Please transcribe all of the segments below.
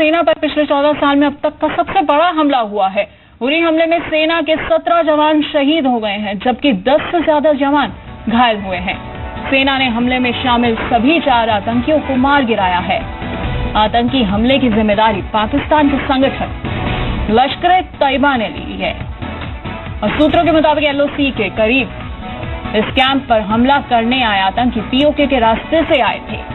सेना पर पिछले 14 साल में अब तक का सबसे बड़ा हमला हुआ है। उरी हमले में सेना के 17 जवान शहीद हो गए हैं, जबकि 10 से ज्यादा जवान घायल हुए हैं। सेना ने हमले में शामिल सभी 4 आतंकियों को मार गिराया है। आतंकी हमले की जिम्मेदारी पाकिस्तान के संगठन लश्कर-ए-तैयबा ने ली है और सूत्रों के मुताबिक एलओसी के करीब इस कैंप पर हमला करने आए आतंकी पीओके के रास्ते से आए थे।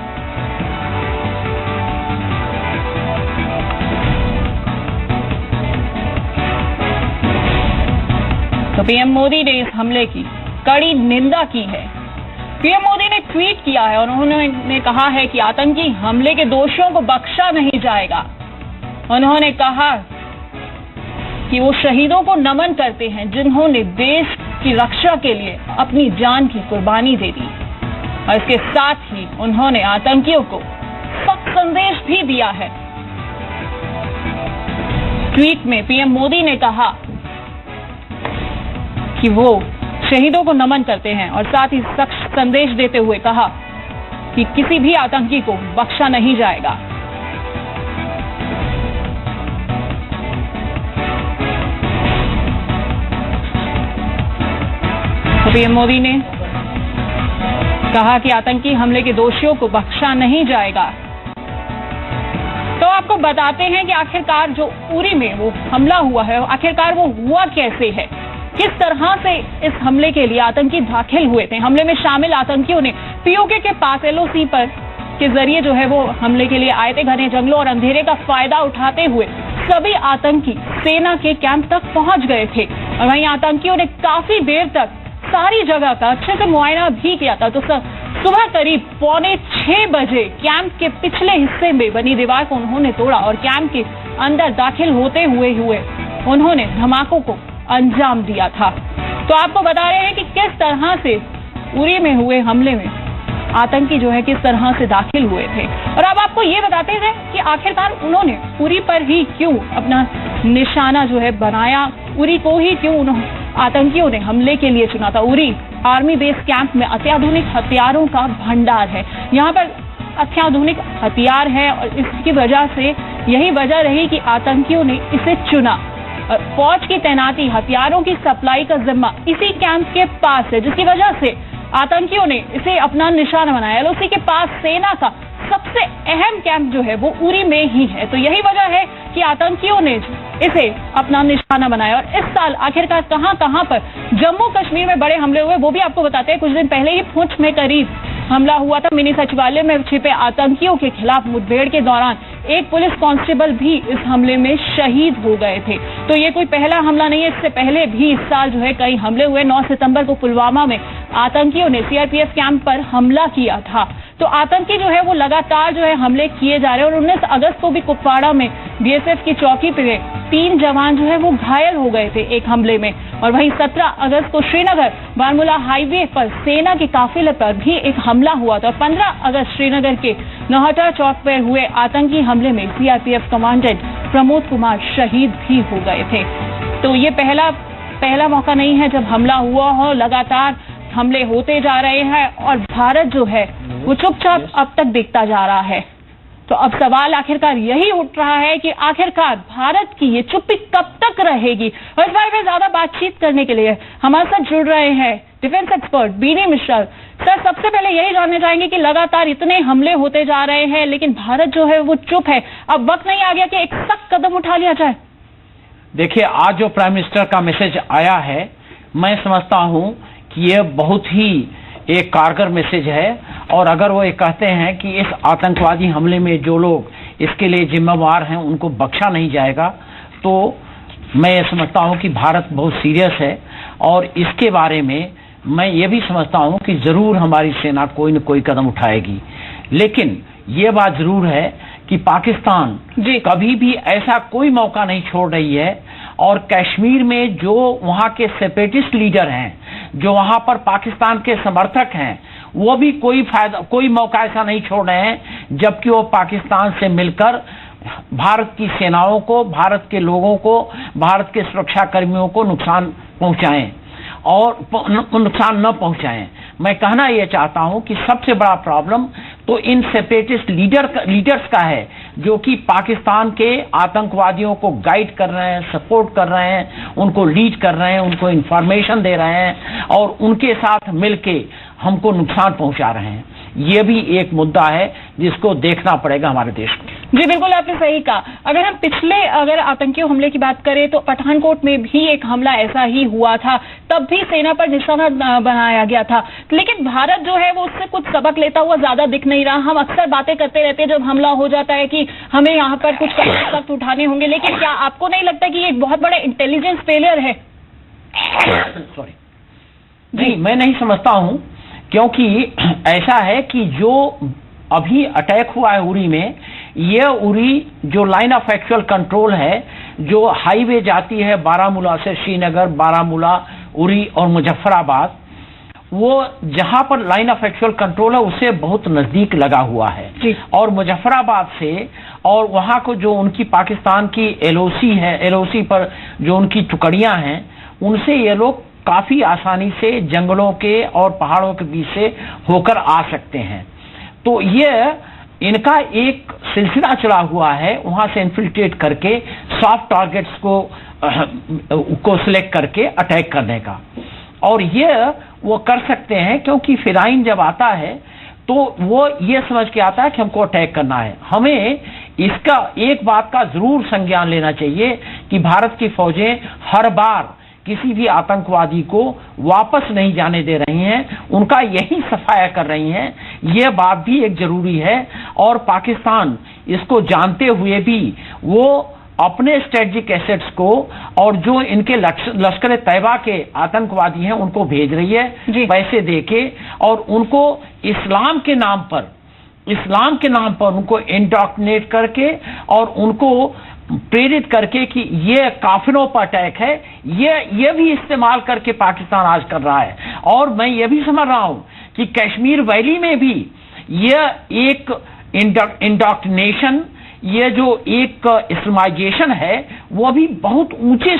तो पीएम मोदी ने इस हमले की कड़ी निंदा की है। पीएम मोदी ने ट्वीट किया है और उन्होंने कहा है कि आतंकी हमले के दोषियों को बख्शा नहीं जाएगा। उन्होंने कहा कि वो शहीदों को नमन करते हैं जिन्होंने देश की रक्षा के लिए अपनी जान की कुर्बानी दे दी। और इसके साथ ही उन्होंने आतंकियों को सख्त संदेश भी दिया है। ट्वीट में पीएम मोदी ने कहा कि वो शहीदों को नमन करते हैं और साथ ही सख्त संदेश देते हुए कहा कि किसी भी आतंकी को बख्शा नहीं जाएगा। तो पीएम मोदी ने कहा कि आतंकी हमले के दोषियों को बख्शा नहीं जाएगा। तो आपको बताते हैं कि आखिरकार जो उरी में वो हमला हुआ है, आखिरकार वो हुआ कैसे है, किस तरह से इस हमले के लिए आतंकी दाखिल हुए थे। हमले में शामिल आतंकियों ने पीओके के पास एलओसी पर के जरिए जो है वो हमले के लिए आए थे। घने जंगलों और अंधेरे का फायदा उठाते हुए सभी आतंकी सेना के कैंप तक पहुंच गए थे और वहीं आतंकियों ने काफी देर तक सारी जगह का अच्छे से मुआयना भी किया था। तो सुबह करीब 5:45 बजे कैंप के पिछले हिस्से में बनी दीवार को उन्होंने तोड़ा और कैंप के अंदर दाखिल होते हुए उन्होंने धमाकों को अंजाम दिया था। तो आपको बता रहे हैं कि किस तरह से उरी में हुए हमले में आतंकी जो है किस तरह से दाखिल हुए थे। और अब आपको ये बताते हैं कि आखिरकार उन्होंने उरी पर ही क्यों अपना निशाना जो है बनाया, उरी को ही क्यों आतंकियों ने हमले के लिए चुना था। उरी आर्मी बेस कैंप में अत्याधुनिक हथियारों का भंडार है। यहाँ पर अत्याधुनिक हथियार है और इसकी वजह से यही वजह रही कि आतंकियों ने इसे चुना। फौज की तैनाती, हथियारों की सप्लाई का जिम्मा इसी कैंप के पास है, जिसकी वजह से आतंकियों ने इसे अपना निशाना बनाया। एलओसी के पास सेना का सबसे अहम कैंप जो है वो उरी में ही है। तो यही वजह है कि आतंकियों ने इसे अपना निशाना बनाया। और इस साल आखिरकार कहां पर जम्मू कश्मीर में बड़े हमले हुए वो भी आपको बताते हैं। कुछ दिन पहले ही पुंछ में करीब हमला हुआ था। मिनी सचिवालय में छिपे आतंकियों के खिलाफ मुठभेड़ के दौरान एक पुलिस कांस्टेबल भी इस हमले में शहीद हो गए थे। तो ये कोई पहला हमला नहीं है, इससे पहले भी इस साल जो है कई हमले हुए। 9 सितंबर को पुलवामा में आतंकियों ने सीआरपीएफ कैंप पर हमला किया था। तो आतंकी जो है वो लगातार जो है हमले किए जा रहे हैं। और 19 अगस्त को भी कुपवाड़ा में बीएसएफ की चौकी पे 3 जवान जो है वो घायल हो गए थे एक हमले में। और वहीं 17 अगस्त को श्रीनगर बारामूला हाईवे पर सेना के काफिले पर भी एक हमला हुआ था। 15 अगस्त श्रीनगर के नौहटा चौक पर हुए आतंकी हमले में सीआरपीएफ कमांडेंट प्रमोद कुमार शहीद भी हो गए थे। तो ये पहला मौका नहीं है जब हमला हुआ हो, लगातार हमले होते जा रहे हैं और भारत जो है वो चुपचाप अब तक देखता जा रहा है। तो अब सवाल आखिरकार यही उठ रहा है कि आखिरकार भारत की ये चुप्पी कब तक रहेगी। और इस बारे में ज्यादा बातचीत करने के लिए हमारे साथ जुड़ रहे हैं defence expert BD Mishra. Sir, सबसे पहले यही जानना चाहेंगे कि लगातार इतने हमले होते जा रहे हैं लेकिन भारत जो है वो चुप है। अब वक्त नहीं आ गया कि एक सख्त कदम उठा लिया जाए? देखिए, आज जो प्राइम मिनिस्टर का मैसेज आया है, मैं समझता हूं कि यह बहुत ही एक कारगर मैसेज है। और अगर वो ये कहते हैं कि इस आतंकवादी हमले में जो लोग इसके लिए जिम्मेवार हैं उनको बख्शा नहीं जाएगा, तो मैं ये समझता हूं कि भारत बहुत सीरियस है। और इसके बारे में मैं ये भी समझता हूं कि जरूर हमारी सेना कोई न कोई कदम उठाएगी। लेकिन ये बात जरूर है कि पाकिस्तान कभी भी ऐसा कोई मौका नहीं छोड़ रही है। और कश्मीर में जो वहां के सेपरेटिस्ट लीडर हैं, जो वहां पर पाकिस्तान के समर्थक हैं, वो भी कोई मौका ऐसा नहीं छोड़ रहे हैं जबकि वो पाकिस्तान से मिलकर भारत की सेनाओं को, भारत के लोगों को, भारत के सुरक्षा कर्मियों को नुकसान पहुंचाएं और नुकसान न पहुंचाएं। मैं कहना यह चाहता हूं कि सबसे बड़ा प्रॉब्लम तो इन सेपरेटिस्ट लीडर्स का है जो कि पाकिस्तान के आतंकवादियों को गाइड कर रहे हैं, सपोर्ट कर रहे हैं, उनको लीड कर रहे हैं, उनको इंफॉर्मेशन दे रहे हैं और उनके साथ मिलके हमको नुकसान पहुंचा रहे हैं। ये भी एक मुद्दा है जिसको देखना पड़ेगा हमारे देश को। जी बिल्कुल, आपने सही कहा। अगर हम पिछले आतंकी हमले की बात करें तो पठानकोट में भी एक हमला ऐसा ही हुआ था, तब भी सेना पर निशाना बनाया गया था, लेकिन भारत जो है वो उससे कुछ सबक लेता हुआ ज्यादा दिख नहीं रहा। हम अक्सर बातें करते रहते हैं जब हमला हो जाता है कि हमें यहाँ पर कुछ सख्त उठाने होंगे, लेकिन क्या आपको नहीं लगता कि ये एक बहुत बड़ा इंटेलिजेंस फेलियर है? सॉरी, नहीं, मैं नहीं समझता हूं, क्योंकि ऐसा है कि जो अभी अटैक हुआ है उरी में, ये उरी जो लाइन ऑफ एक्चुअल कंट्रोल है, जो हाईवे जाती है बारामूला से श्रीनगर, बारामूला, उरी और मुजफ्फराबाद, वो जहां पर लाइन ऑफ एक्चुअल कंट्रोल है उससे बहुत नजदीक लगा हुआ है। और मुजफ्फराबाद से और वहां को जो उनकी पाकिस्तान की एलओसी है, एलओसी पर जो उनकी टुकड़ियां हैं, उनसे ये लोग काफी आसानी से जंगलों के और पहाड़ों के बीच से होकर आ सकते हैं। तो ये इनका एक सिलसिला चला हुआ है वहां से इन्फिल्ट्रेट करके सॉफ्ट टारगेट्स को सिलेक्ट करके अटैक करने का, और ये वो कर सकते हैं क्योंकि फिराइन जब आता है तो वो ये समझ के आता है कि हमको अटैक करना है। हमें इसका एक बात का जरूर संज्ञान लेना चाहिए कि भारत की फौजें हर बार किसी भी आतंकवादी को वापस नहीं जाने दे रही हैं, उनका यही सफाया कर रही हैं। यह बात भी एक जरूरी है और पाकिस्तान इसको जानते हुए भी वो अपने स्ट्रेटेजिक एसेट्स को और जो इनके लश्कर तैयबा के आतंकवादी हैं उनको भेज रही है पैसे देके, और उनको इस्लाम के नाम पर उनको इंडोक्ट्रिनेट करके और उनको प्रेरित करके कि ये काफिरों पर अटैक है, ये भी इस्तेमाल करके पाकिस्तान आज कर रहा है। और मैं ये भी समझ रहा हूं कि कश्मीर वैली में भी ये एक इंडोक्ट्रिनेशन, ये जो एक इस्लामाइजेशन है वो भी बहुत ऊंचे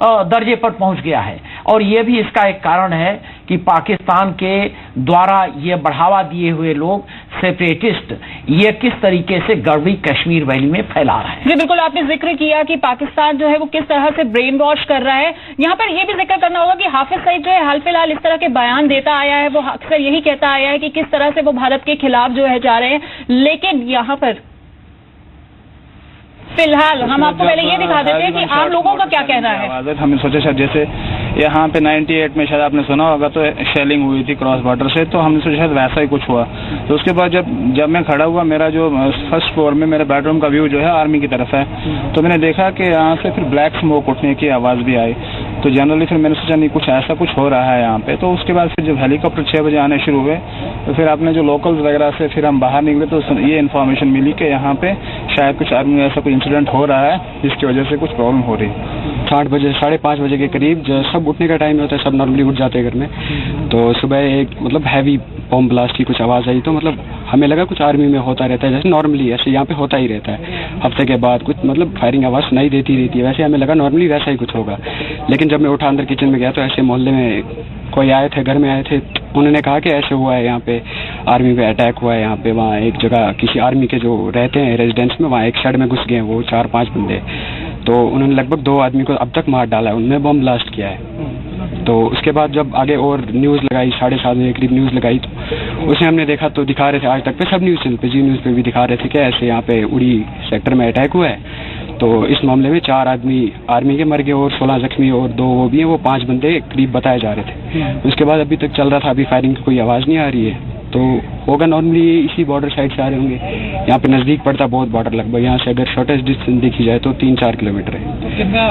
दर्जे पर पहुंच गया है, और ये भी इसका एक कारण है कि पाकिस्तान के द्वारा ये बढ़ावा दिए हुए लोग सेपरेटिस्ट ये किस तरीके से गड़बड़ी कश्मीर वैली में फैला रहे हैं। जी बिल्कुल, आपने जिक्र किया कि पाकिस्तान जो है वो किस तरह से ब्रेन वॉश कर रहा है। यहाँ पर यह भी जिक्र करना होगा कि हाफिज सईद जो है हाल फिलहाल इस तरह के बयान देता आया है, वो अक्सर यही कहता आया है कि किस तरह से वो भारत के खिलाफ जो है जा रहे हैं, लेकिन यहाँ पर फिलहाल हम आपको पहले ये दिखा देते हैं कि आम लोगों का क्या कहना है। हमने सोचा शायद जैसे यहाँ पे 98 में शायद आपने सुना होगा तो शेलिंग हुई थी क्रॉस बॉर्डर से, तो हमने सोचा शायद वैसा ही कुछ हुआ। तो उसके बाद जब मैं खड़ा हुआ, मेरा जो फर्स्ट फ्लोर में मेरे बेडरूम का व्यू जो है आर्मी की तरफ है, तो मैंने देखा कि यहाँ से फिर ब्लैक स्मोक उठने की आवाज़ भी आई। तो जनरली फिर मैंने सोचा नहीं कुछ ऐसा कुछ हो रहा है यहाँ पे। तो उसके बाद फिर जब हेलीकॉप्टर 6 बजे आने शुरू हुए तो फिर आपने जो लोकल्स वगैरह से फिर हम बाहर निकले तो ये इन्फॉर्मेशन मिली कि यहाँ पे शायद कुछ आर्मी में ऐसा कोई इंसिडेंट हो रहा है जिसकी वजह से कुछ प्रॉब्लम हो रही है। 8 बजे 5:30 बजे के करीब सब उठने का टाइम होता है, सब नॉर्मली उठ जाते हैं घर में। तो सुबह एक मतलब हैवी बॉम्ब ब्लास्ट की कुछ आवाज़ आई, तो मतलब हमें लगा कुछ आर्मी में होता रहता है, जैसे नॉर्मली ऐसे यहाँ पे होता ही रहता है। हफ्ते के बाद कुछ मतलब फायरिंग आवाज़ सुनाई देती रहती है, वैसे हमें लगा नॉर्मली वैसा ही कुछ होगा। लेकिन जब मैं उठा अंदर किचन में गया तो ऐसे मोहल्ले में कोई आए थे, घर में आए थे, उन्होंने कहा कि ऐसे हुआ है यहाँ पे आर्मी पे अटैक हुआ है। यहाँ पे वहाँ एक जगह किसी आर्मी के जो रहते हैं रेजिडेंस में, वहाँ एक शेड में घुस गए हैं वो 4-5 बंदे। तो उन्होंने लगभग 2 आदमी को अब तक मार डाला है, उनमें बम ब्लास्ट किया है। तो उसके बाद जब आगे और न्यूज़ लगाई 7:30 बजे करीब न्यूज़ लगाई तो उसमें हमने देखा तो दिखा रहे थे आज तक पे सब न्यूज़ चैनल पे, जी न्यूज़ पे भी दिखा रहे थे कि ऐसे यहाँ पे उड़ी सेक्टर में अटैक हुआ है। तो इस मामले में 4 आदमी आर्मी के मर गए और 16 जख्मी और 2 वो भी हैं, वो 5 बंदे करीब बताए जा रहे थे। उसके बाद अभी तक चल रहा था, अभी फायरिंग की कोई आवाज़ नहीं आ रही है। तो होगा नॉर्मली इसी बॉर्डर साइड से आ रहे होंगे, यहाँ पे नज़दीक पड़ता बहुत बॉर्डर, लगभग यहाँ से अगर शॉर्टेस्ट डिस्टेंस देखी जाए तो 3-4 किलोमीटर है।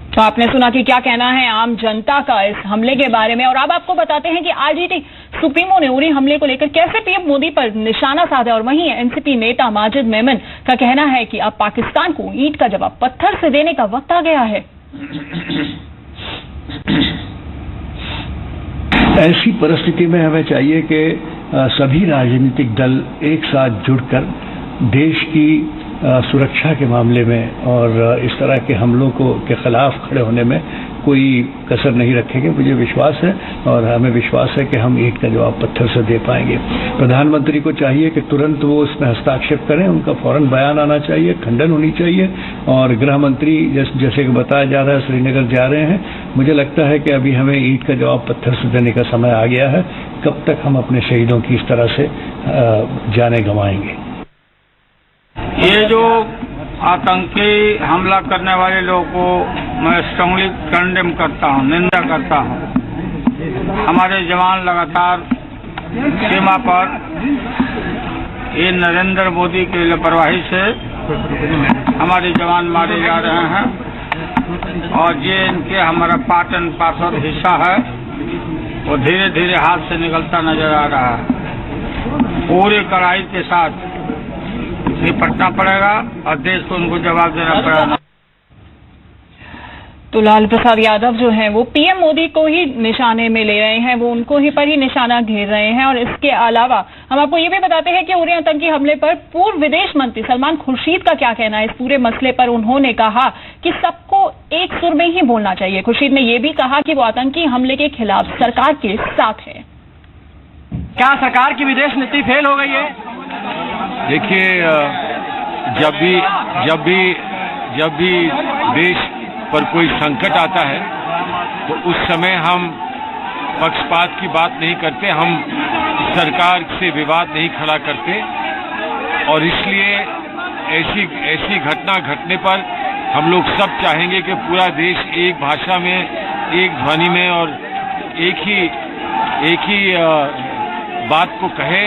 तो आपने सुना कि क्या कहना है आम जनता का इस हमले के बारे में, और अब आपको बताते हैं कि आरजेडी सुप्रीमो ने उरी हमले को लेकर कैसे पीएम मोदी पर निशाना साधा। और वहीं एनसीपी नेता माजिद मेमन का कहना है कि अब पाकिस्तान को ईंट का जवाब पत्थर से देने का वक्त आ गया है। ऐसी परिस्थिति में हमें चाहिए कि सभी राजनीतिक दल एक साथ जुड़कर देश की सुरक्षा के मामले में और इस तरह के हमलों के खिलाफ खड़े होने में कोई कसर नहीं रखेंगे, मुझे विश्वास है। और हमें विश्वास है कि हम ईंट का जवाब पत्थर से दे पाएंगे। प्रधानमंत्री को चाहिए कि तुरंत वो इसमें हस्ताक्षेप करें, उनका फौरन बयान आना चाहिए, खंडन होनी चाहिए। और गृह मंत्री जैसे कि बताया जा रहा है श्रीनगर जा रहे हैं, मुझे लगता है कि अभी हमें ईंट का जवाब पत्थर से देने का समय आ गया है। कब तक हम अपने शहीदों की इस तरह से जाने गंवाएंगे। ये जो आतंकी हमला करने वाले लोगों को मैं स्ट्रांगली कंडेम करता हूँ, निंदा करता हूँ। हमारे जवान लगातार सीमा पर ये नरेंद्र मोदी की लापरवाही से हमारे जवान मारे जा रहे हैं और ये इनके हमारा पार्ट एंड पार्सल हिस्सा है, वो धीरे धीरे हाथ से निकलता नजर आ रहा है। पूरी कड़ाई के साथ निपटना पड़ेगा और देश को उनको जवाब देना पड़ेगा। तो लालू प्रसाद यादव जो हैं वो पीएम मोदी को ही निशाने में ले रहे हैं, वो उनको ही पर ही निशाना घेर रहे हैं। और इसके अलावा हम आपको ये भी बताते हैं कि उरी आतंकी हमले पर पूर्व विदेश मंत्री सलमान खुर्शीद का क्या कहना है इस पूरे मसले पर। उन्होंने कहा कि सबको एक सुर में ही बोलना चाहिए। खुर्शीद ने यह भी कहा कि वो आतंकी हमले के खिलाफ सरकार के साथ है। क्या सरकार की विदेश नीति फेल हो गई है? देखिए, जब भी देश पर कोई संकट आता है तो उस समय हम पक्षपात की बात नहीं करते, हम सरकार से विवाद नहीं खड़ा करते। और इसलिए ऐसी घटना घटने पर हम लोग सब चाहेंगे कि पूरा देश एक भाषा में, एक ध्वनि में और एक ही बात को कहे,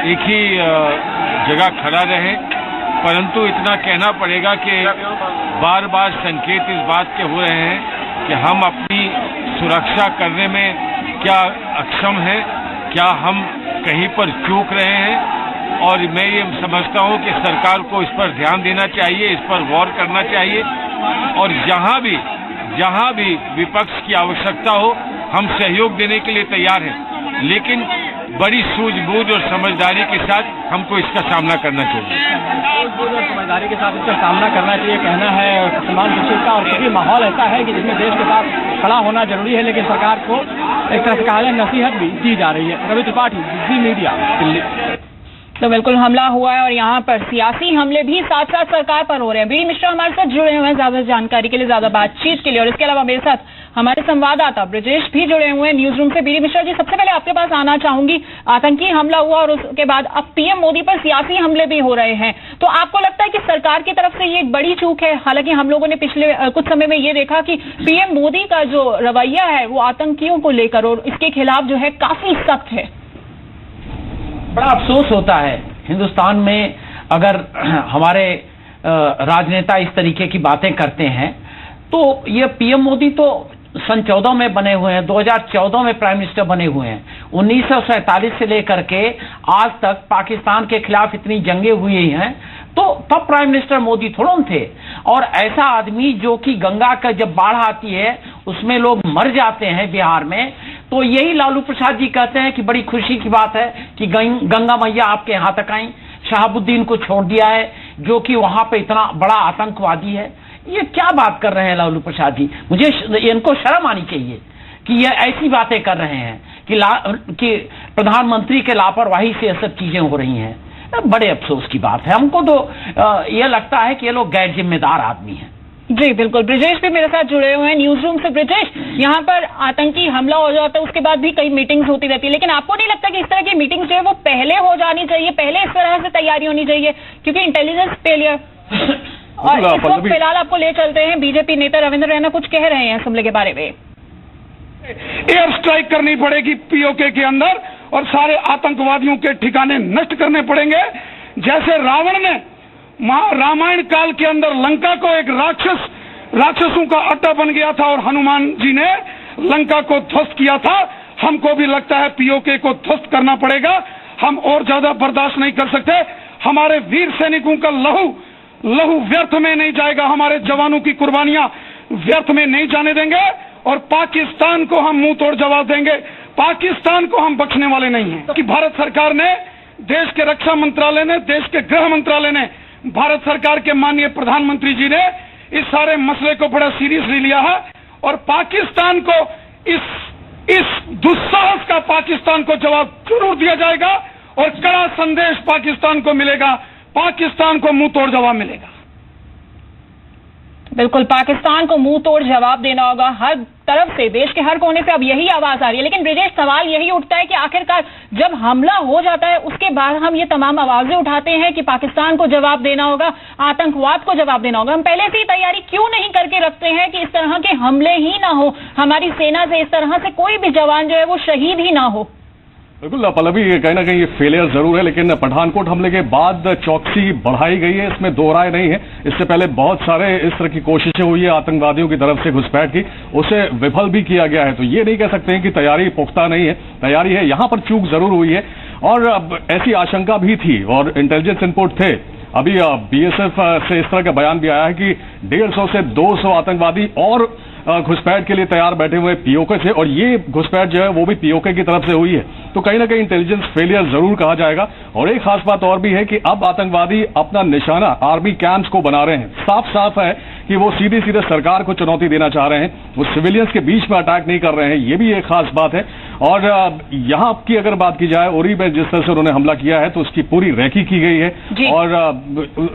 एक ही जगह खड़ा रहे। परंतु इतना कहना पड़ेगा कि बार बार संकेत इस बात के हो रहे हैं कि हम अपनी सुरक्षा करने में क्या अक्षम हैं, क्या हम कहीं पर चूक रहे हैं। और मैं ये समझता हूं कि सरकार को इस पर ध्यान देना चाहिए, इस पर गौर करना चाहिए। और जहां भी विपक्ष की आवश्यकता हो हम सहयोग देने के लिए तैयार हैं, लेकिन बड़ी सूझबूझ और समझदारी के साथ हमको इसका सामना करना चाहिए। सूझबूझ और समझदारी के साथ इसका सामना करना चाहिए कहना है सलमान खुर्शीद का। और क्योंकि माहौल ऐसा है कि जिसमें देश के साथ खड़ा होना जरूरी है, लेकिन सरकार को एक तरह से कहा जाए नसीहत भी दी जा रही है। रवि त्रिपाठी, जी मीडिया, दिल्ली। तो बिल्कुल हमला हुआ है और यहाँ पर सियासी हमले भी साथ साथ सरकार पर हो रहे हैं। बीडी मिश्रा हमारे साथ जुड़े हुए हैं ज्यादा जानकारी के लिए, ज्यादा बातचीत के लिए। और इसके अलावा मेरे साथ हमारे संवाददाता ब्रजेश भी जुड़े हुए हैं न्यूज रूम से। बीडी मिश्रा जी, सबसे पहले आपके पास आना चाहूंगी। आतंकी हमला हुआ और उसके बाद अब पीएम मोदी पर सियासी हमले भी हो रहे हैं, तो आपको लगता है कि सरकार की तरफ से ये एक बड़ी चूक है? हालांकि हम लोगों ने पिछले कुछ समय में ये देखा कि पीएम मोदी का जो रवैया है वो आतंकियों को लेकर और इसके खिलाफ जो है काफी सख्त है। बड़ा अफसोस होता है हिंदुस्तान में अगर हमारे राजनेता इस तरीके की बातें करते हैं। तो ये पीएम मोदी तो सन 14 में बने हुए हैं, 2014 में प्राइम मिनिस्टर बने हुए हैं। 1947 से लेकर के आज तक पाकिस्तान के खिलाफ इतनी जंगें हुई हैं, तो तब प्राइम मिनिस्टर मोदी थोड़ा थे। और ऐसा आदमी जो कि गंगा का जब बाढ़ आती है उसमें लोग मर जाते हैं बिहार में, तो यही लालू प्रसाद जी कहते हैं कि बड़ी खुशी की बात है कि गंगा मैया आपके यहां तक आई, शहाबुद्दीन को छोड़ दिया है जो कि वहां पे इतना बड़ा आतंकवादी है। ये क्या बात कर रहे हैं लालू प्रसाद जी? मुझे इनको शर्म आनी चाहिए कि ये ऐसी बातें कर रहे हैं कि प्रधानमंत्री के लापरवाही से ये सब चीजें हो रही हैं। बड़े अफसोस की बात है। हमको तो ये लगता है कि ये लोग गैर जिम्मेदार आदमी हैं। जी बिल्कुल। ब्रजेश भी मेरे साथ जुड़े हुए हैं न्यूज रूम से। ब्रजेश, यहाँ पर आतंकी हमला हो जाता है उसके बाद भी कई मीटिंग्स होती रहती है, लेकिन आपको नहीं लगता कि इस तरह की मीटिंग्स जो है वो पहले हो जानी चाहिए, पहले इस तरह से तैयारी होनी चाहिए? क्योंकि इंटेलिजेंस फेलियर और इस वक्त फिलहाल आपको ले चलते हैं, बीजेपी नेता रविंद्र रैना कुछ कह रहे हैं इस हमले के बारे में। एयर स्ट्राइक करनी पड़ेगी पीओके के अंदर और सारे आतंकवादियों के ठिकाने नष्ट करने पड़ेंगे। जैसे रावण ने रामायण काल के अंदर लंका को एक राक्षसों का अड्डा बन गया था और हनुमान जी ने लंका को ध्वस्त किया था, हमको भी लगता है पीओके को ध्वस्त करना पड़ेगा। हम और ज्यादा बर्दाश्त नहीं कर सकते। हमारे वीर सैनिकों का लहू व्यर्थ में नहीं जाएगा, हमारे जवानों की कुर्बानियां व्यर्थ में नहीं जाने देंगे और पाकिस्तान को हम मुंह तोड़ जवाब देंगे। पाकिस्तान को हम बख्शने वाले नहीं हैं। कि भारत सरकार ने, देश के रक्षा मंत्रालय ने, देश के गृह मंत्रालय ने, भारत सरकार के माननीय प्रधानमंत्री जी ने इस सारे मसले को बड़ा सीरियसली लिया है और पाकिस्तान को इस दुस्साहस का पाकिस्तान को जवाब जरूर दिया जाएगा और कड़ा संदेश पाकिस्तान को मिलेगा, पाकिस्तान को मुंह तोड़ जवाब मिलेगा। बिल्कुल, पाकिस्तान को मुंह तोड़ जवाब देना होगा। हर तरफ से, देश के हर कोने से अब यही आवाज आ रही है। लेकिन ब्रिजेश, सवाल यही उठता है कि आखिरकार जब हमला हो जाता है उसके बाद हम ये तमाम आवाजें उठाते हैं कि पाकिस्तान को जवाब देना होगा, आतंकवाद को जवाब देना होगा। हम पहले से ही तैयारी क्यों नहीं करके रखते हैं कि इस तरह के हमले ही ना हो, हमारी सेना से इस तरह से कोई भी जवान जो है वो शहीद ही ना हो? बिल्कुल पल्लवी, कहीं ना कहीं ये फेलियर जरूर है, लेकिन पठानकोट हमले के बाद चौकसी बढ़ाई गई है, इसमें दो राय नहीं है। इससे पहले बहुत सारे इस तरह की कोशिशें हुई है आतंकवादियों की तरफ से घुसपैठ की, उसे विफल भी किया गया है। तो ये नहीं कह सकते हैं कि तैयारी पुख्ता नहीं है, तैयारी है, यहां पर चूक जरूर हुई है और ऐसी आशंका भी थी और इंटेलिजेंस इनपुट थे। अभी बीएसएफ से इस तरह का बयान भी आया है कि 150 से 200 आतंकवादी और घुसपैठ के लिए तैयार बैठे हुए पीओके से, और ये घुसपैठ जो है वो भी पीओके की तरफ से हुई है। तो कहीं ना कहीं इंटेलिजेंस फेलियर जरूर कहा जाएगा। और एक खास बात और भी है कि अब आतंकवादी अपना निशाना आर्मी कैंप्स को बना रहे हैं। साफ साफ है कि वो सीधे सीधे सरकार को चुनौती देना चाह रहे हैं, वो सिविलियंस के बीच में अटैक नहीं कर रहे हैं, ये भी एक खास बात है। और यहां की अगर बात की जाए, उरी में जिस तरह से उन्होंने हमला किया है तो उसकी पूरी रेकी की गई है और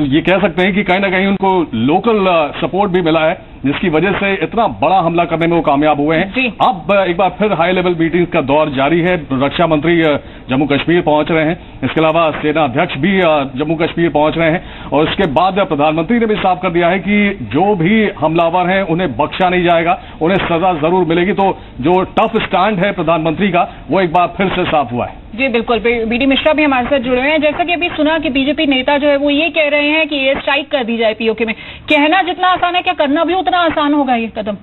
ये कह सकते हैं कि कहीं ना कहीं उनको लोकल सपोर्ट भी मिला है, जिसकी वजह से इतना बड़ा हमला करने में वो कामयाब हुए हैं। अब एक बार फिर हाई लेवल मीटिंग का दौर जारी है। रक्षा मंत्री जम्मू कश्मीर पहुंच रहे हैं, इसके अलावा सेना अध्यक्ष भी जम्मू कश्मीर पहुंच रहे हैं और इसके बाद प्रधानमंत्री ने भी साफ कर दिया है कि जो भी हमलावर हैं उन्हें बख्शा नहीं जाएगा, उन्हें सजा जरूर मिलेगी। तो जो टफ स्टैंड है प्रधानमंत्री का वो एक बार फिर से साफ हुआ है। जी बिल्कुल, बीडी मिश्रा भी हमारे साथ जुड़े हुए हैं। जैसा कि अभी सुना कि बीजेपी नेता जो है वो ये कह रहे हैं कि एयर स्ट्राइक कर दी जाए पीओके में। कहना जितना आसान है, क्या करना भी उतना आसान होगा ये कदम?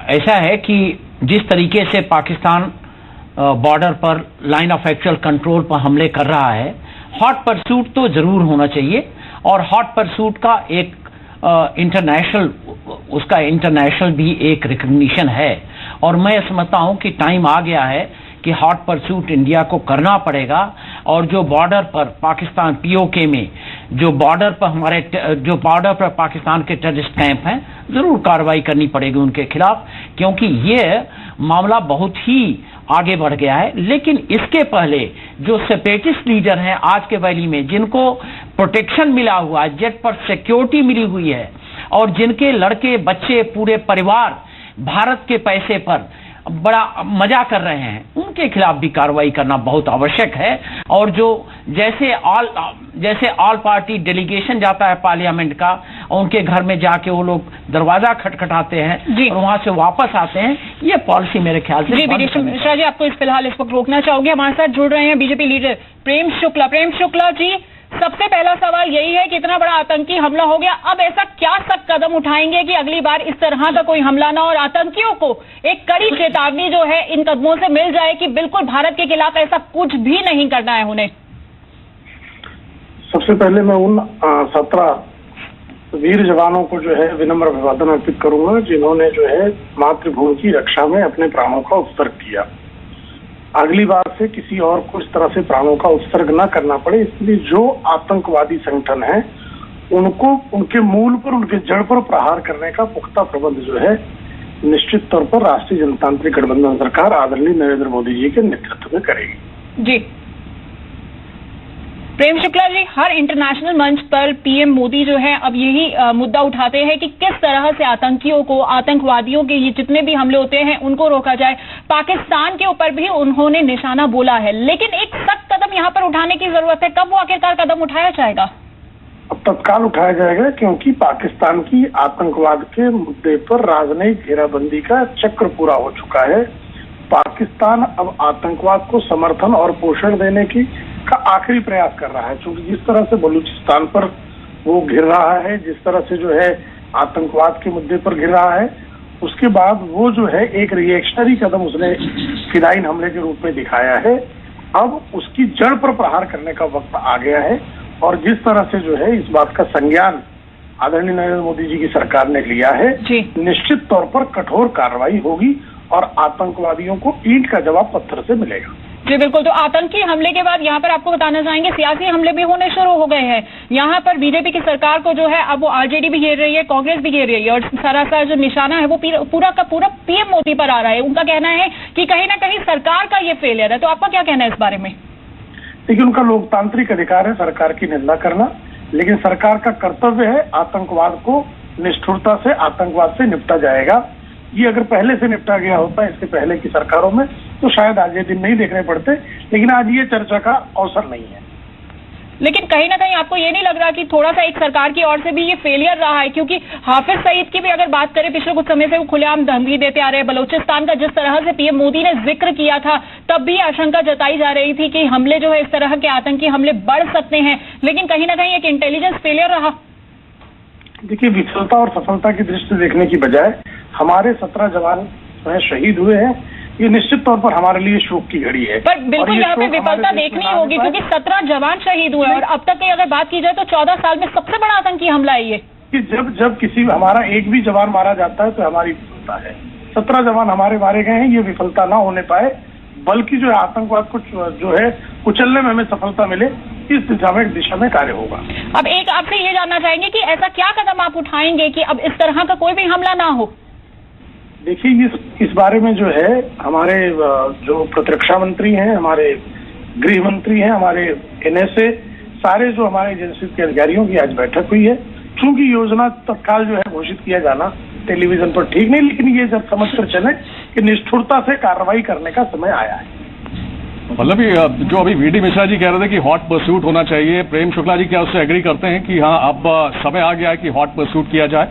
ऐसा है कि जिस तरीके से पाकिस्तान बॉर्डर पर लाइन ऑफ एक्चुअल कंट्रोल पर हमले कर रहा है, हॉट परसूट तो जरूर होना चाहिए और हॉट परसूट का एक इंटरनेशनल भी एक रिकग्निशन है। और मैं समझता हूं कि टाइम आ गया है कि हॉट परसूट इंडिया को करना पड़ेगा और जो बॉर्डर पर पाकिस्तान पीओके में जो बॉर्डर पर पाकिस्तान के टेररिस्ट कैंप हैं, जरूर कार्रवाई करनी पड़ेगी उनके खिलाफ, क्योंकि ये मामला बहुत ही आगे बढ़ गया है। लेकिन इसके पहले जो सेपरेटिस्ट लीडर हैं आज के वैली में, जिनको प्रोटेक्शन मिला हुआ है, जेट पर सिक्योरिटी मिली हुई है और जिनके लड़के बच्चे पूरे परिवार भारत के पैसे पर बड़ा मजा कर रहे हैं, उनके खिलाफ भी कार्रवाई करना बहुत आवश्यक है। और जो जैसे ऑल पार्टी डेलीगेशन जाता है पार्लियामेंट का, उनके घर में जाके वो लोग दरवाजा खटखटाते हैं और वहां से वापस आते हैं, ये पॉलिसी मेरे ख्याल से। जी मिश्रा जी, आपको फिलहाल इस वक्त रोकना चाहोगे? हमारे साथ जुड़ रहे हैं बीजेपी लीडर प्रेम शुक्ला। प्रेम शुक्ला जी, सबसे पहला सवाल यही है कि इतना बड़ा आतंकी हमला हो गया, अब ऐसा क्या सख्त कदम उठाएंगे कि अगली बार इस तरह का कोई हमला ना, और आतंकियों को एक कड़ी चेतावनी जो है इन कदमों से मिल जाए कि बिल्कुल भारत के खिलाफ ऐसा कुछ भी नहीं करना है उन्हें? सबसे पहले मैं उन 17 वीर जवानों को जो है विनम्र अभिवादन अर्पित करूंगा, जिन्होंने जो है मातृभूमि की रक्षा में अपने प्राणों का उत्सर्ग किया। अगली बार से किसी और को इस तरह से प्राणों का उत्सर्ग न करना पड़े, इसलिए जो आतंकवादी संगठन है उनको उनके मूल पर, उनके जड़ पर प्रहार करने का पुख्ता प्रबंध जो है निश्चित तौर पर राष्ट्रीय जनतांत्रिक गठबंधन सरकार आदरणीय नरेंद्र मोदी जी के नेतृत्व में करेगी। जी प्रेम शुक्ला जी, हर इंटरनेशनल मंच पर पीएम मोदी जो है अब यही मुद्दा उठाते हैं कि किस तरह से आतंकियों को, आतंकवादियों के ये जितने भी हमले होते हैं उनको रोका जाए। पाकिस्तान के ऊपर भी उन्होंने निशाना बोला है, लेकिन एक सख्त कदम यहाँ पर उठाने की जरूरत है। कब वो आखिरकार कदम उठाया जाएगा? अब तत्काल उठाया जाएगा, क्योंकि पाकिस्तान की आतंकवाद के मुद्दे पर राजनयिक घेराबंदी का चक्र पूरा हो चुका है। पाकिस्तान अब आतंकवाद को समर्थन और पोषण देने का आखिरी प्रयास कर रहा है, क्योंकि जिस तरह से बलूचिस्तान पर वो घिर रहा है, जिस तरह से जो है आतंकवाद के मुद्दे पर घिर रहा है, उसके बाद वो जो है एक रिएक्शनरी कदम उसने फिदायीन हमले के रूप में दिखाया है। अब उसकी जड़ पर प्रहार करने का वक्त आ गया है और जिस तरह से जो है इस बात का संज्ञान आदरणीय नरेंद्र मोदी जी की सरकार ने लिया है, निश्चित तौर पर कठोर कार्रवाई होगी और आतंकवादियों को ईंट का जवाब पत्थर से मिलेगा। जी बिल्कुल। तो आतंकी हमले के बाद यहाँ पर आपको बताना चाहेंगे सियासी हमले भी होने शुरू हो गए हैं। यहाँ पर बीजेपी की सरकार को जो है अब वो आरजेडी भी घेर रही है, कांग्रेस भी घेर रही है और सरासर जो निशाना है वो पूरा का पूरा पीएम मोदी पर आ रहा है। उनका कहना है कि कहीं ना कहीं सरकार का ये फेलियर है। तो आपका क्या कहना है इस बारे में? देखिए, उनका लोकतांत्रिक अधिकार है सरकार की निंदा करना, लेकिन सरकार का कर्तव्य है आतंकवाद को निष्ठुरता से, आतंकवाद से निपटा जाएगा। ये अगर पहले से निपटा गया होता इससे पहले की सरकारों में तो शायद आज ये दिन नहीं देखने पड़ते, लेकिन आज ये चर्चा का अवसर नहीं है। लेकिन कहीं ना कहीं आपको ये नहीं लग रहा कि थोड़ा सा एक सरकार की ओर से भी ये फेलियर रहा है? क्योंकि हाफिज सईद की भी अगर बात करें, पिछले कुछ समय से वो खुलेआम धमकी देते आ रहे हैं। बलूचिस्तान का जिस तरह से पीएम मोदी ने जिक्र किया था, तब भी आशंका जताई जा रही थी कि हमले जो है इस तरह के आतंकी हमले बढ़ सकते हैं, लेकिन कहीं ना कहीं एक इंटेलिजेंस फेलियर रहा। देखिए, विफलता और सफलता की दृष्टि देखने की बजाय हमारे 17 जवान शहीद हुए हैं, ये निश्चित तौर पर हमारे लिए शोक की घड़ी है। पर बिल्कुल यहाँ पे विफलता देखनी होगी क्योंकि 17 जवान शहीद हुए और अब तक की अगर बात की जाए तो 14 साल में सबसे बड़ा आतंकी हमला है ये। कि जब किसी हमारा एक भी जवान मारा जाता है तो हमारी विफलता है। 17 जवान हमारे मारे गए हैं, ये विफलता ना होने पाए, बल्कि जो है आतंकवाद को जो है कुचलने में हमें सफलता मिले, इस दिशा में कार्य होगा। अब एक आपसे ये जानना चाहेंगे कि ऐसा क्या कदम आप उठाएंगे कि अब इस तरह का कोई भी हमला ना हो? देखिए, इस बारे में जो है हमारे जो प्रतिरक्षा मंत्री हैं, हमारे गृह मंत्री हैं, हमारे NSA, सारे जो हमारे एजेंसी के अधिकारियों की आज बैठक हुई है। चूंकि योजना तत्काल जो है घोषित किया जाना टेलीविजन पर ठीक नहीं, लेकिन ये जब समझ कर चले कि निष्ठुरता से कार्रवाई करने का समय आया है। पल्लवी, जो अभी VD मिश्रा जी कह रहे थे कि हॉट परस्यूट होना चाहिए, प्रेम शुक्ला जी क्या उससे एग्री करते हैं कि हाँ अब समय आ गया है कि हॉट परस्यूट किया जाए?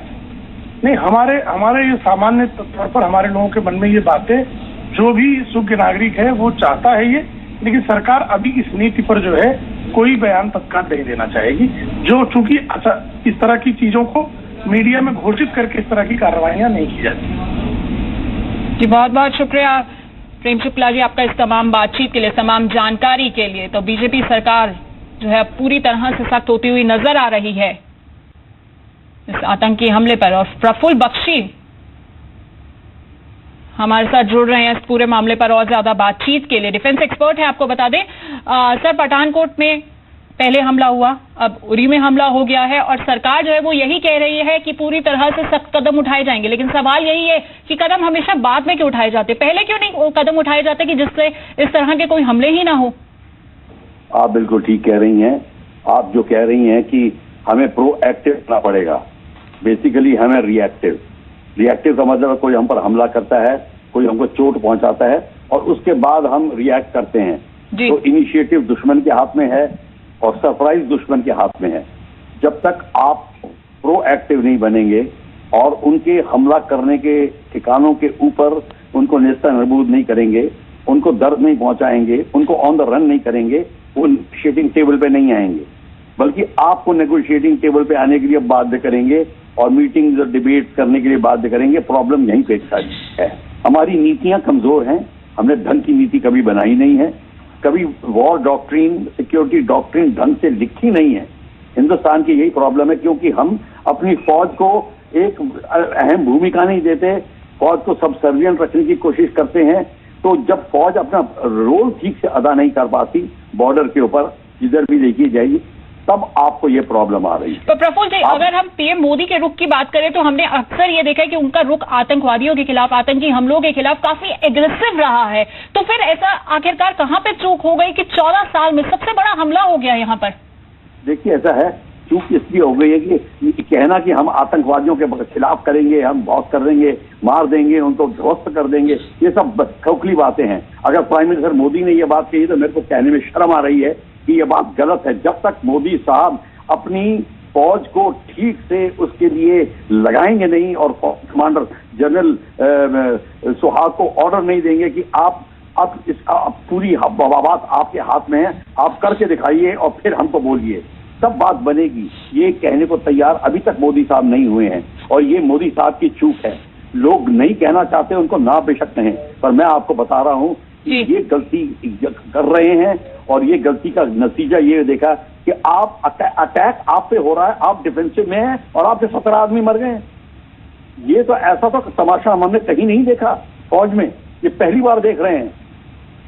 नहीं, हमारे ये सामान्य तौर पर हमारे लोगों के मन में ये बातें, जो भी सुज्ञ नागरिक है वो चाहता है ये, लेकिन सरकार अभी इस नीति पर जो है कोई बयान तत्काल नहीं देना चाहेगी, जो चूंकि इस तरह की चीजों को मीडिया में घोषित करके इस तरह की कार्रवाइयां नहीं की जाती। जी बहुत बहुत शुक्रिया प्रेम शुक्ला जी आपका इस तमाम बातचीत के लिए, तमाम जानकारी के लिए। तो बीजेपी सरकार जो है पूरी तरह से सख्त होती हुई नजर आ रही है इस आतंकी हमले पर। और प्रफुल्ल बख्शी हमारे साथ जुड़ रहे हैं इस पूरे मामले पर और ज्यादा बातचीत के लिए। डिफेंस एक्सपर्ट है, आपको बता दें सर, पठानकोट में पहले हमला हुआ, अब उरी में हमला हो गया है और सरकार जो है वो यही कह रही है कि पूरी तरह से सख्त कदम उठाए जाएंगे, लेकिन सवाल यही है कि कदम हमेशा बाद में क्यों उठाए जाते, पहले क्यों नहीं कदम उठाए जाते कि जिससे इस तरह के कोई हमले ही ना हो? आप बिल्कुल ठीक कह रही हैं। आप जो कह रही हैं कि हमें प्रोएक्टिव करना पड़ेगा, बेसिकली हमें रिएक्टिव का मतलब कोई हम पर हमला करता है, कोई हमको चोट पहुंचाता है और उसके बाद हम रिएक्ट करते हैं। तो इनिशिएटिव दुश्मन के हाथ में है और सरप्राइज दुश्मन के हाथ में है। जब तक आप प्रोएक्टिव नहीं बनेंगे और उनके हमला करने के ठिकानों के ऊपर उनको नेस्तनाबूद नहीं करेंगे, उनको दर्द नहीं पहुंचाएंगे, उनको ऑन द रन नहीं करेंगे, वो नेगोशिएटिंग टेबल पे नहीं आएंगे, बल्कि आपको नेगोशिएटिंग टेबल पे आने के लिए बाध्य करेंगे और मीटिंग डिबेट करने के लिए बाध्य करेंगे। प्रॉब्लम यहीं पे है, हमारी नीतियां कमजोर हैं, हमने ढंग की नीति कभी बनाई नहीं है, कभी वॉर डॉक्ट्रिन, सिक्योरिटी डॉक्ट्रिन ढंग से लिखी नहीं है। हिंदुस्तान की यही प्रॉब्लम है, क्योंकि हम अपनी फौज को एक अहम भूमिका नहीं देते, फौज को सबसर्विएंट रखने की कोशिश करते हैं। तो जब फौज अपना रोल ठीक से अदा नहीं कर पाती बॉर्डर के ऊपर, जिधर भी देखी जाएगी, तब आपको ये प्रॉब्लम आ रही है। तो प्रफुल्ल जी, अगर हम पीएम मोदी के रुख की बात करें तो हमने अक्सर ये देखा है कि उनका रुख आतंकवादियों के खिलाफ, आतंकी हमलों के खिलाफ काफी एग्रेसिव रहा है। तो फिर ऐसा आखिरकार कहां पे चूक हो गई कि 14 साल में सबसे बड़ा हमला हो गया यहाँ पर? देखिए, ऐसा है, चूक इसलिए हो गई है कि कहना कि हम आतंकवादियों के खिलाफ करेंगे, हम बहुत कर देंगे, मार देंगे, उनको ध्वस्त कर देंगे, ये सब खोखली बातें हैं। अगर प्राइम मिनिस्टर मोदी ने ये बात कही तो मेरे को कहने में शर्म आ रही है कि ये बात गलत है। जब तक मोदी साहब अपनी फौज को ठीक से उसके लिए लगाएंगे नहीं और कमांडर जनरल सुहाग को ऑर्डर नहीं देंगे कि आप पूरी बात आपके हाथ में है, आप करके दिखाइए और फिर हमको बोलिए, तब बात बनेगी। ये कहने को तैयार अभी तक मोदी साहब नहीं हुए हैं और ये मोदी साहब की चूक है। लोग नहीं कहना चाहते, उनको ना बेशक कहें, पर मैं आपको बता रहा हूं कि ये गलती कर रहे हैं और ये गलती का नतीजा ये देखा कि आप अटैक आप पे हो रहा है, आप डिफेंसिव में हैं और आपके 17 आदमी मर गए। ये तो ऐसा तो तमाशा हमने कहीं नहीं देखा फौज में, ये पहली बार देख रहे हैं।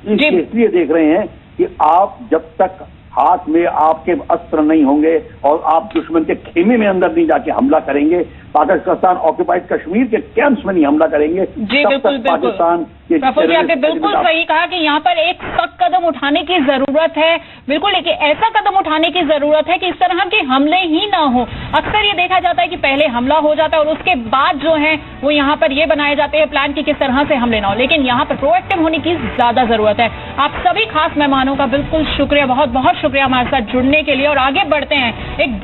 इसलिए देख रहे हैं कि आप जब तक हाथ में आपके अस्त्र नहीं होंगे और आप दुश्मन के खेमे में अंदर नहीं जाके हमला करेंगे, पाकिस्तान ऑक्युपाइड कश्मीर के कैंप्स में नहीं हमला करेंगे, जी तब बिल्कुल तक पाकिस्तान के प्रफुल्ल जी आपने बिल्कुल सही कहा कि यहाँ पर एक सख्त कदम उठाने की जरूरत है। बिल्कुल एक ऐसा कदम उठाने की जरूरत है कि इस तरह के हमले ही ना हो। अक्सर ये देखा जाता है कि पहले हमला हो जाता है और उसके बाद जो है वो यहाँ पर ये बनाए जाते हैं प्लान की किस तरह से हमले ना हो, लेकिन यहाँ पर प्रोएक्टिव होने की ज्यादा जरूरत है। आप सभी खास मेहमानों का बिल्कुल शुक्रिया, बहुत बहुत शुक्रिया हमारे साथ जुड़ने के लिए, और आगे बढ़ते हैं एक